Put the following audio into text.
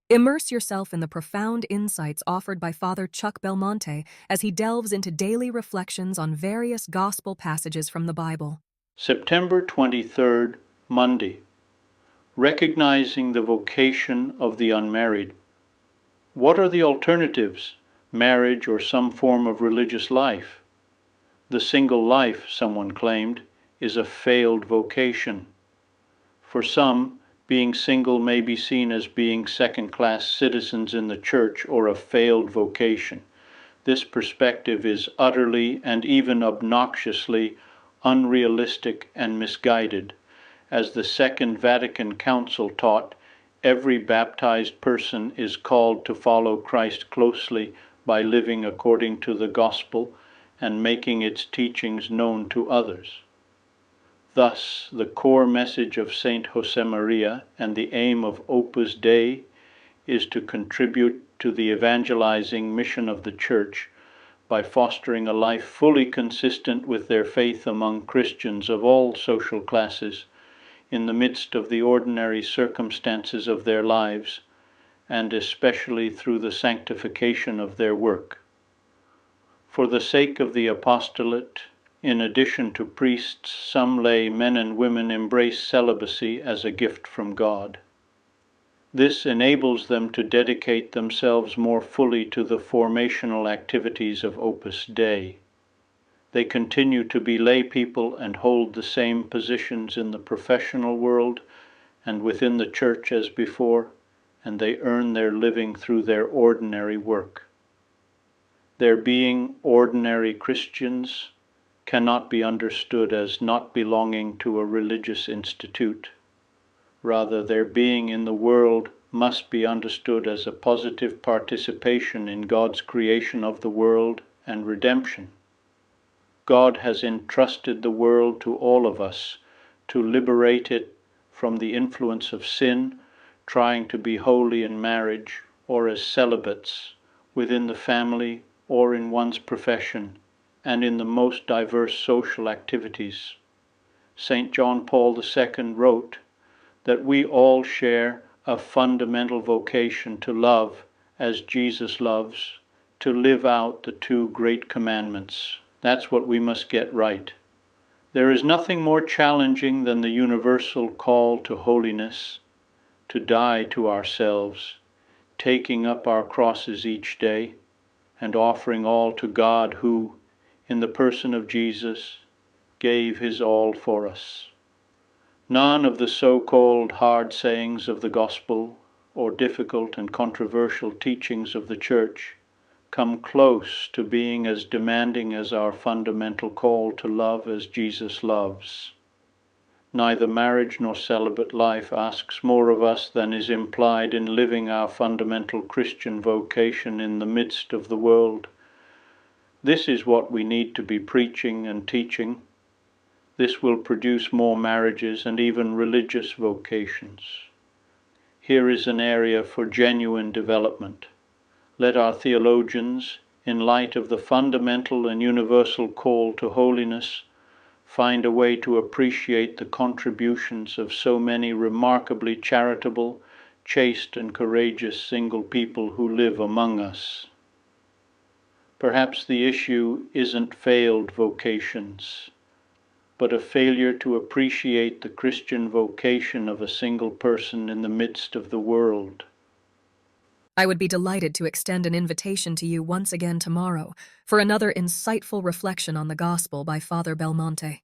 Immerse yourself in the profound insights offered by Father Chuck Belmonte as he delves into daily reflections on various gospel passages from the Bible. September 23rd, Monday. Recognizing the vocation of the unmarried. What are the alternatives? Marriage or some form of religious life? The single life, someone claimed, is a failed vocation. For some, being single may be seen as being second-class citizens in the church or a failed vocation. This perspective is utterly and even obnoxiously unrealistic and misguided. As the Second Vatican Council taught, every baptized person is called to follow Christ closely by living according to the gospel and making its teachings known to others. Thus, the core message of Saint Josemaria and the aim of Opus Dei is to contribute to the evangelizing mission of the Church by fostering a life fully consistent with their faith among Christians of all social classes, in the midst of the ordinary circumstances of their lives, and especially through the sanctification of their work. For the sake of the apostolate, in addition to priests, some lay men and women embrace celibacy as a gift from God. This enables them to dedicate themselves more fully to the formational activities of Opus Dei. They continue to be lay people and hold the same positions in the professional world and within the church as before, and they earn their living through their ordinary work. Their being ordinary Christians cannot be understood as not belonging to a religious institute. Rather, their being in the world must be understood as a positive participation in God's creation of the world and redemption. God has entrusted the world to all of us to liberate it from the influence of sin, trying to be holy in marriage or as celibates, within the family or in one's profession, and in the most diverse social activities. St. John Paul II wrote that we all share a fundamental vocation to love as Jesus loves, to live out the two great commandments. That's what we must get right. There is nothing more challenging than the universal call to holiness, to die to ourselves, taking up our crosses each day, and offering all to God who, in the person of Jesus, gave his all for us. None of the so-called hard sayings of the gospel or difficult and controversial teachings of the Church come close to being as demanding as our fundamental call to love as Jesus loves. Neither marriage nor celibate life asks more of us than is implied in living our fundamental Christian vocation in the midst of the world. This is what we need to be preaching and teaching. This will produce more marriages and even religious vocations. Here is an area for genuine development. Let our theologians, in light of the fundamental and universal call to holiness, find a way to appreciate the contributions of so many remarkably charitable, chaste and courageous single people who live among us. Perhaps the issue isn't failed vocations, but a failure to appreciate the Christian vocation of a single person in the midst of the world. I would be delighted to extend an invitation to you once again tomorrow for another insightful reflection on the gospel by Father Belmonte.